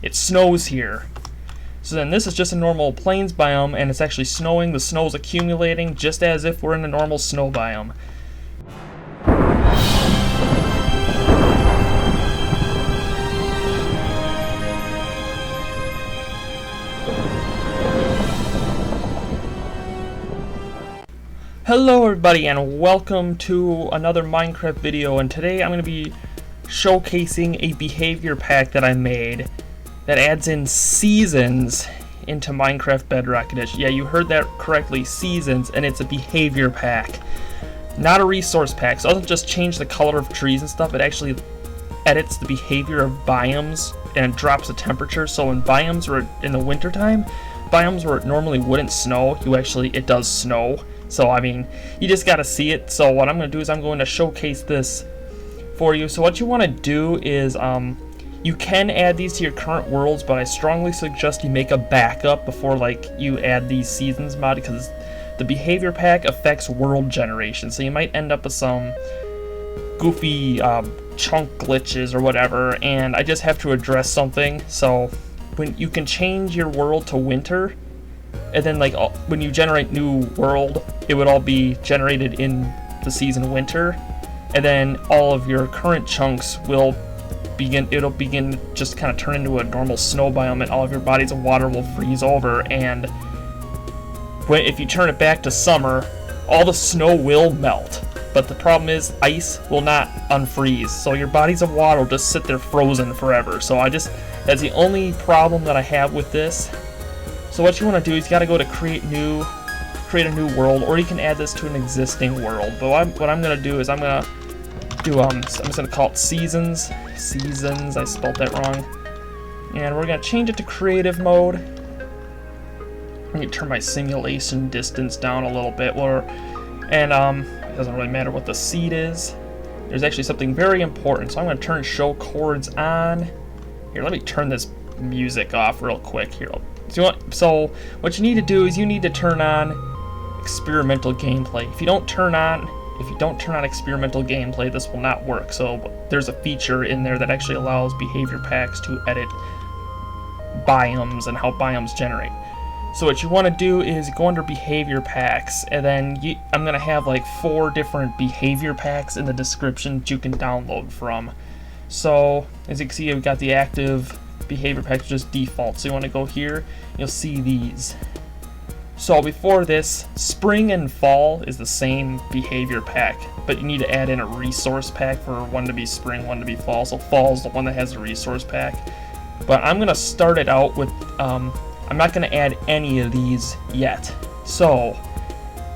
it snows here. So then this is just a normal plains biome, and it's actually snowing. The snow's accumulating just as if we're in a normal snow biome. Hello everybody and welcome to another Minecraft video, and today I'm going to be showcasing a behavior pack that I made that adds in seasons into Minecraft Bedrock Edition. Yeah, you heard that correctly, seasons, and it's a behavior pack, not a resource pack. So it doesn't just change the color of trees and stuff, it actually edits the behavior of biomes and drops the temperature. So in biomes where in the wintertime, biomes where it normally wouldn't snow, it does snow. So I mean, you just gotta see it. So what I'm gonna do is I'm going to showcase this for you. So what you want to do is you can add these to your current worlds, but I strongly suggest you make a backup before you add these seasons mod, because the behavior pack affects world generation. So you might end up with some goofy chunk glitches or whatever, and I just have to address something. So when you can change your world to winter, and then when you generate new world, it would all be generated in the season winter, and then all of your current chunks will begin just kind of turn into a normal snow biome, and all of your bodies of water will freeze over. And if you turn it back to summer, all the snow will melt, but the problem is ice will not unfreeze, so your bodies of water will just sit there frozen forever. So that's the only problem that I have with this. So what you want to do is you got to go to create a new world, or you can add this to an existing world. But what I'm going to do is I'm going to do I'm just going to call it seasons. Seasons, I spelled that wrong. And we're going to change it to creative mode. I'm going to turn my simulation distance down a little bit, and it doesn't really matter what the seed is. There's actually something very important, so I'm going to turn show chords on. Here, let me turn this music off real quick here. So what you need to do is you need to turn on experimental gameplay. If you don't turn on experimental gameplay, this will not work. So there's a feature in there that actually allows behavior packs to edit biomes and how biomes generate. So what you want to do is go under behavior packs, and then I'm going to have 4 different behavior packs in the description that you can download from. So as you can see, we've got the active behavior pack, just default. So you want to go here, you'll see these. So before this, spring and fall is the same behavior pack, but you need to add in a resource pack for one to be spring, one to be fall. So fall is the one that has the resource pack. But I'm gonna start it out with I'm not gonna add any of these yet. So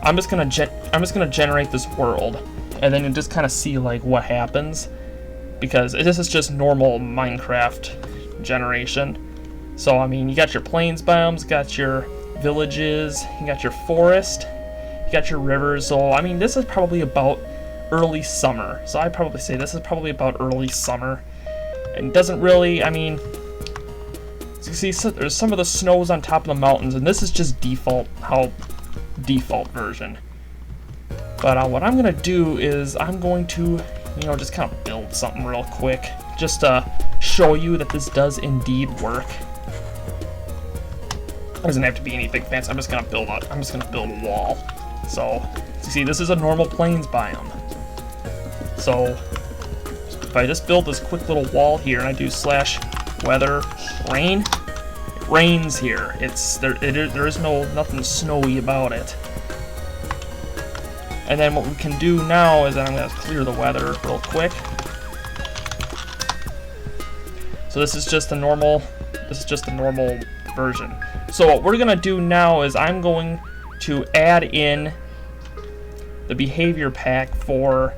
I'm just gonna generate this world, and then you just kind of see what happens, because this is just normal Minecraft generation. So I mean, you got your plains biomes, got your villages, you got your forest, you got your rivers. So I mean, this is probably about early summer. So I'd probably say this is probably about early summer. And it doesn't really, I mean, as you see, there's some of the snows on top of the mountains, and this is just default version. But what I'm gonna do is I'm going to just kind of build something real quick, just to show you that this does indeed work. It doesn't have to be anything fancy. I'm just gonna build a wall. So you see, this is a normal plains biome. So if I just build this quick little wall here, and I do /weather rain, it rains here. There is nothing snowy about it. And then what we can do now is I'm going to clear the weather real quick. So this is just a normal version. So what we're going to do now is I'm going to add in the behavior pack for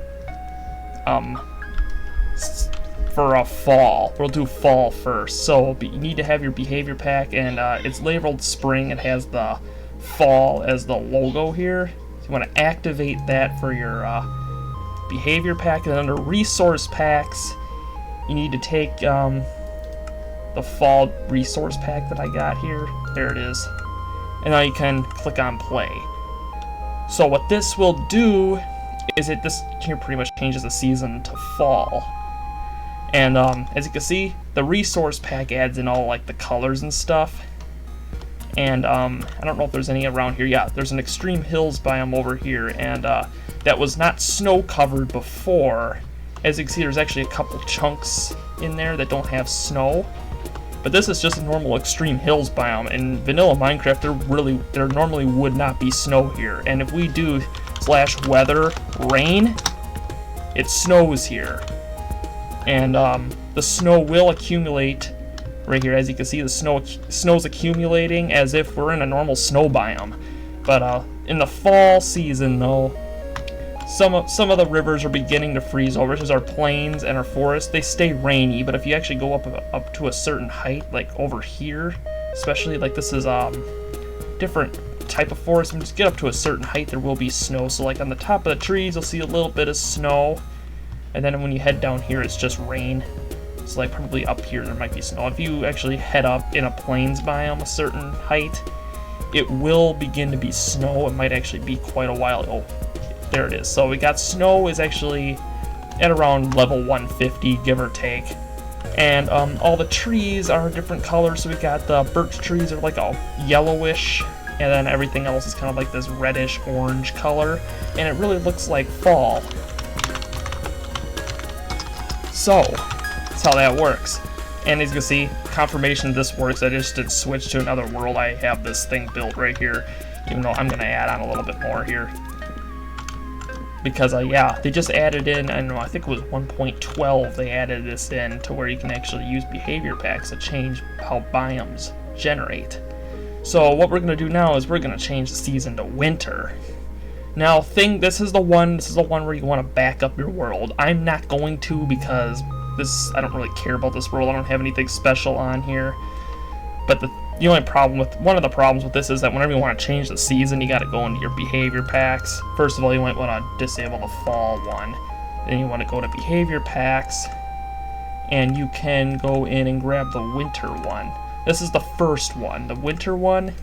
a fall. We'll do fall first. So you need to have your behavior pack, and it's labeled spring. It has the fall as the logo here. You want to activate that for your behavior pack, and under resource packs you need to take the fall resource pack that I got here. There it is. And now you can click on play. So what this will do is this here pretty much changes the season to fall. And as you can see, the resource pack adds in all like the colors and stuff. And I don't know if there's any around here. Yeah, there's an extreme hills biome over here, and that was not snow covered before. As you can see, there's actually a couple chunks in there that don't have snow. But this is just a normal extreme hills biome. In vanilla Minecraft, there normally would not be snow here. And if we do /weather rain, it snows here. And the snow will accumulate right here. As you can see, the snow's accumulating as if we're in a normal snow biome. But in the fall season, though, some of the rivers are beginning to freeze over. This is our plains and our forests. They stay rainy, but if you actually go up to a certain height, like over here, especially like this is different type of forest. When you just get up to a certain height, there will be snow. So like on the top of the trees, you'll see a little bit of snow, and then when you head down here, it's just rain. So like probably up here there might be snow. If you actually head up in a plains biome a certain height, it will begin to be snow. It might actually be quite a while. Oh, there it is. So we got snow is actually at around level 150, give or take. And all the trees are different colors. So we got the birch trees are like a yellowish, and then everything else is kind of like this reddish orange color, and it really looks like fall. So that's how that works. And as you can see, confirmation this works. I just did switch to another world. I have this thing built right here, even though I'm going to add on a little bit more here. Because, yeah, they just added in, and I think it was 1.12, they added this in to where you can actually use behavior packs to change how biomes generate. So what we're going to do now is we're going to change the season to winter. Now, this is the one where you want to back up your world. I'm not going to, because I don't really care about this world. I don't have anything special on here. But one of the problems with this is that whenever you want to change the season, you got to go into your behavior packs. First of all, you might want to disable the fall one. Then you want to go to behavior packs, and you can go in and grab the winter one. This is the first one. The winter one,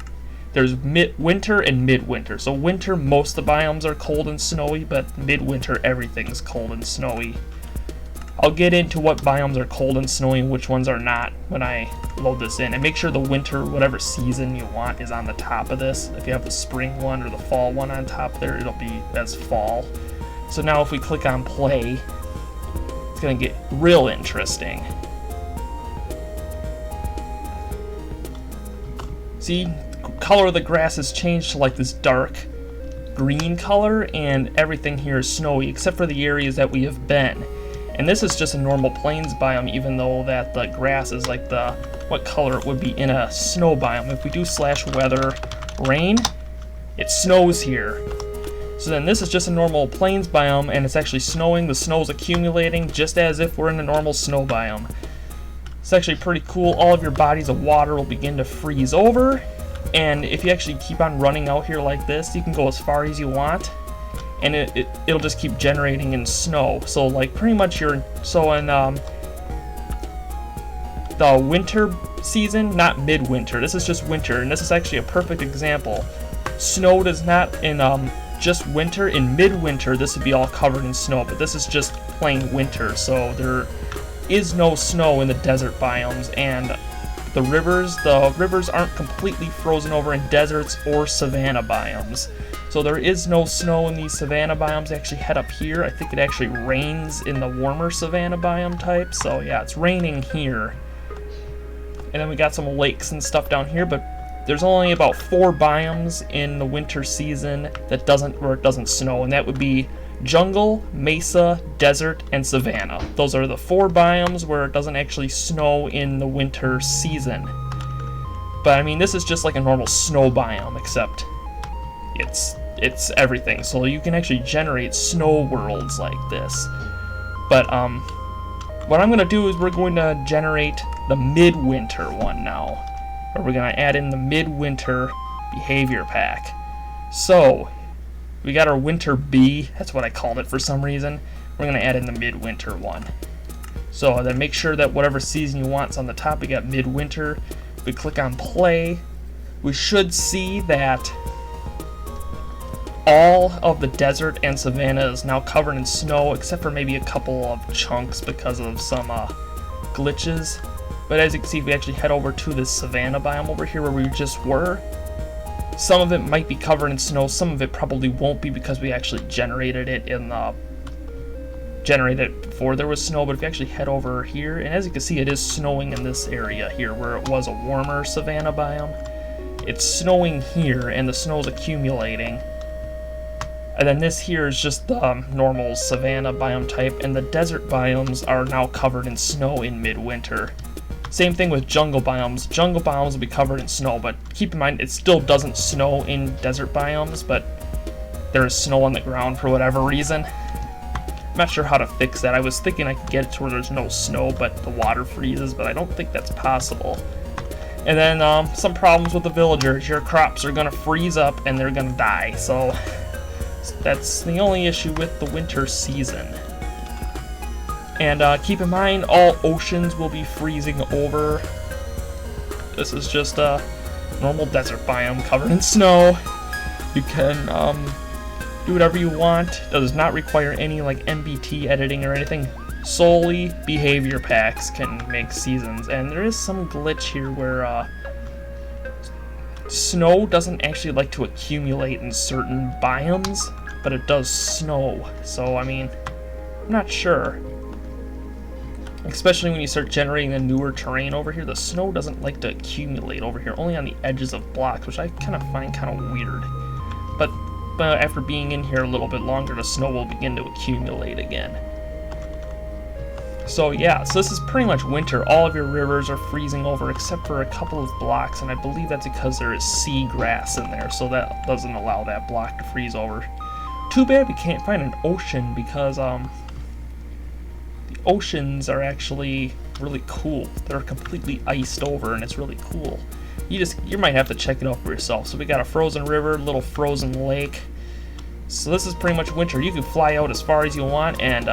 there's winter and midwinter. So winter, most of the biomes are cold and snowy, but midwinter, everything's cold and snowy. I'll get into what biomes are cold and snowy and which ones are not when I load this in. And make sure the winter, whatever season you want, is on the top of this. If you have the spring one or the fall one on top there, it'll be as fall. So now if we click on play, it's going to get real interesting. See, the color of the grass has changed to like this dark green color, and everything here is snowy except for the areas that we have been. And this is just a normal plains biome, even though that the grass is like what color it would be in a snow biome. If we do /weather rain, it snows here. So then this is just a normal plains biome, and it's actually snowing. The snow's accumulating just as if we're in a normal snow biome. It's actually pretty cool. All of your bodies of water will begin to freeze over, and if you actually keep on running out here like this, you can go as far as you want. And it'll just keep generating in snow. So like pretty much in the winter season, not midwinter. This is just winter, and this is actually a perfect example. Snow does not in just winter. In midwinter, this would be all covered in snow, but this is just plain winter. So there is no snow in the desert biomes, and the rivers aren't completely frozen over in deserts or savanna biomes. So there is no snow in these savanna biomes. They actually head up here. I think it actually rains in the warmer savanna biome type. So yeah, it's raining here. And then we got some lakes and stuff down here, but there's only about 4 biomes in the winter season where it doesn't snow, and that would be jungle, mesa, desert, and savanna. Those are the 4 biomes where it doesn't actually snow in the winter season. But I mean, this is just like a normal snow biome, except it's everything. So you can actually generate snow worlds like this. But what I'm going to do is we're going to generate the midwinter one now. Or we're going to add in the midwinter behavior pack. So we got our winter B. That's what I called it for some reason. We're going to add in the midwinter one. So then make sure that whatever season you want is on the top. We got midwinter. If we click on play, we should see that all of the desert and savanna is now covered in snow, except for maybe a couple of chunks because of some glitches. But as you can see, if we actually head over to this savanna biome over here where we just were, some of it might be covered in snow, some of it probably won't be because we actually generated it before there was snow. But if you actually head over here, and as you can see, it is snowing in this area here where it was a warmer savanna biome. It's snowing here, and the snow's accumulating. And then this here is just the normal savanna biome type, and the desert biomes are now covered in snow in midwinter. Same thing with jungle biomes. Jungle biomes will be covered in snow, but keep in mind it still doesn't snow in desert biomes, but there is snow on the ground for whatever reason. I'm not sure how to fix that. I was thinking I could get it to where there's no snow, but the water freezes, but I don't think that's possible. And then some problems with the villagers. Your crops are going to freeze up and they're going to die, so that's the only issue with the winter season. And keep in mind, all oceans will be freezing over. This is just a normal desert biome covered in snow. You can do whatever you want. It does not require any like MBT editing or anything. Solely behavior packs can make seasons. And there is some glitch here where snow doesn't actually like to accumulate in certain biomes, but it does snow. So, I mean, I'm not sure. Especially when you start generating the newer terrain over here, the snow doesn't like to accumulate over here, only on the edges of blocks, which I kind of find kind of weird. But after being in here a little bit longer, the snow will begin to accumulate again. So yeah, so this is pretty much winter. All of your rivers are freezing over except for a couple of blocks, and I believe that's because there is sea grass in there, so that doesn't allow that block to freeze over. Too bad we can't find an ocean because the oceans are actually really cool. They're completely iced over and it's really cool. You might have to check it out for yourself. So we got a frozen river, little frozen lake. So this is pretty much winter. You can fly out as far as you want and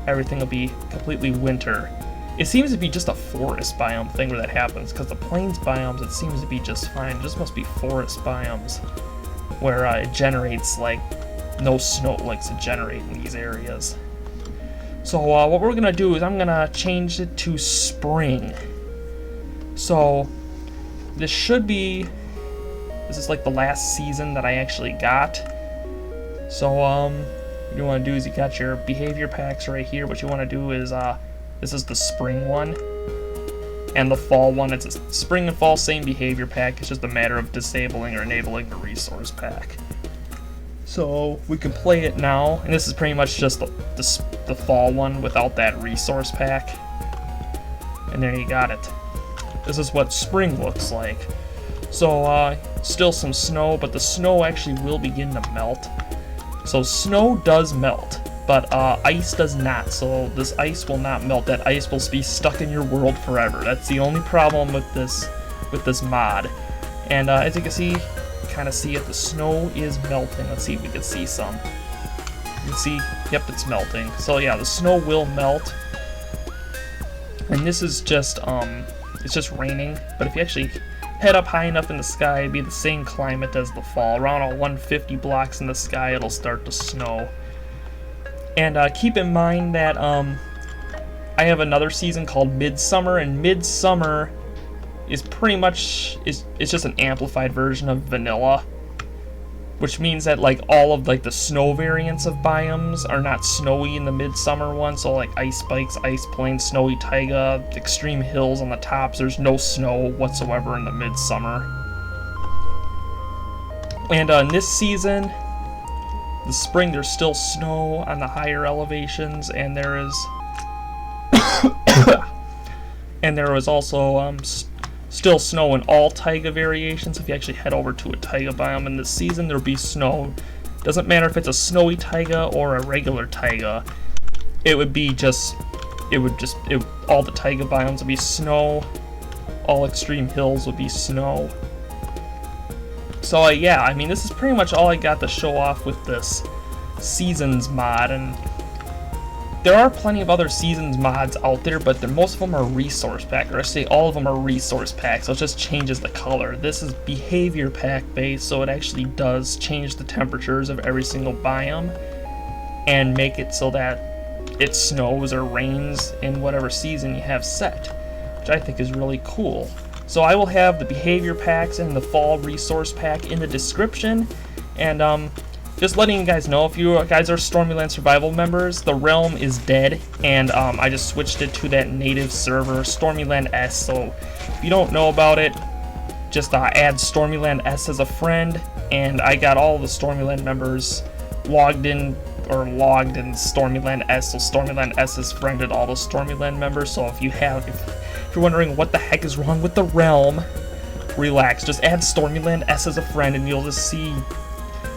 everything will be completely winter. It seems to be just a forest biome thing where that happens, because the plains biomes, it seems to be just fine. It just must be forest biomes where it generates like no snow likes to generate in these areas. So what we're gonna do is I'm gonna change it to spring. So this is like the last season that I actually got. So what you want to do is you got your behavior packs right here. What you want to do is this is the spring one and the fall one. It's a spring and fall same behavior pack. It's just a matter of disabling or enabling the resource pack. So we can play it now, and this is pretty much just the fall one without that resource pack. And there you got it. This is what spring looks like. So still some snow, but the snow actually will begin to melt. So snow does melt, but ice does not. So this ice will not melt. That ice will be stuck in your world forever. That's the only problem with this mod. And as you can see, kind of see it, the snow is melting. Let's see if we can see some. You can see, yep, it's melting. So yeah, the snow will melt. And this is just it's just raining. But if you actually head up high enough in the sky, it'd be the same climate as the fall. Around 150 blocks in the sky, it'll start to snow. And keep in mind that I have another season called Midsummer, and Midsummer is pretty much it's just an amplified version of vanilla, which means that like all of like the snow variants of biomes are not snowy in the Midsummer one. So like ice spikes, ice plains, snowy taiga, extreme hills on the tops, there's no snow whatsoever in the Midsummer. And in this season, the spring, there's still snow on the higher elevations, and there is and there was also still snow in all taiga variations. If you actually head over to a taiga biome in this season, there'll be snow. Doesn't matter if it's a snowy taiga or a regular taiga. It would be just, all the taiga biomes would be snow. All extreme hills would be snow. So yeah, I mean, this is pretty much all I got to show off with this seasons mod, and there are plenty of other seasons mods out there, but most of them are resource pack, or I say all of them are resource pack, so it just changes the color. This is behavior pack based, so it actually does change the temperatures of every single biome and make it so that it snows or rains in whatever season you have set, which I think is really cool. So I will have the behavior packs and the fall resource pack in the description, and just letting you guys know, if you guys are Stormyland Survival members, the realm is dead, and I just switched it to that native server, Stormyland S. So if you don't know about it, just add Stormyland S as a friend, and I got all the Stormyland members logged in Stormyland S. So Stormyland S has friended all the Stormyland members. So if you're wondering what the heck is wrong with the realm, relax. Just add Stormyland S as a friend, and you'll just see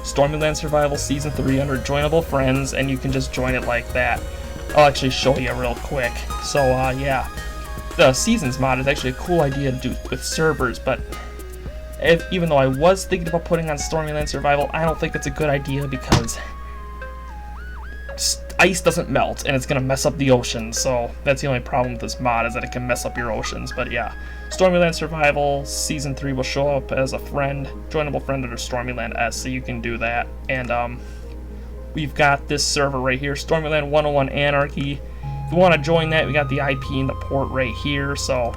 Stormyland Survival Season 3 under Joinable Friends, and you can just join it like that. I'll actually show you real quick. So, yeah. The Seasons mod is actually a cool idea to do with servers, but even though I was thinking about putting on Stormyland Survival, I don't think it's a good idea because ice doesn't melt, and it's going to mess up the ocean, so that's the only problem with this mod, is that it can mess up your oceans. But yeah, Stormyland Survival Season 3 will show up as a friend, joinable friend under Stormyland S, so you can do that. And we've got this server right here, Stormyland 101 Anarchy. If you want to join that, we got the IP and the port right here, so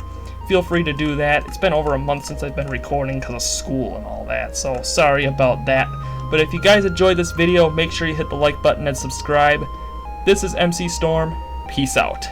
feel free to do that. It's been over a month since I've been recording because of school and all that, so sorry about that. But if you guys enjoyed this video, make sure you hit the like button and subscribe. This is MC Storm. Peace out.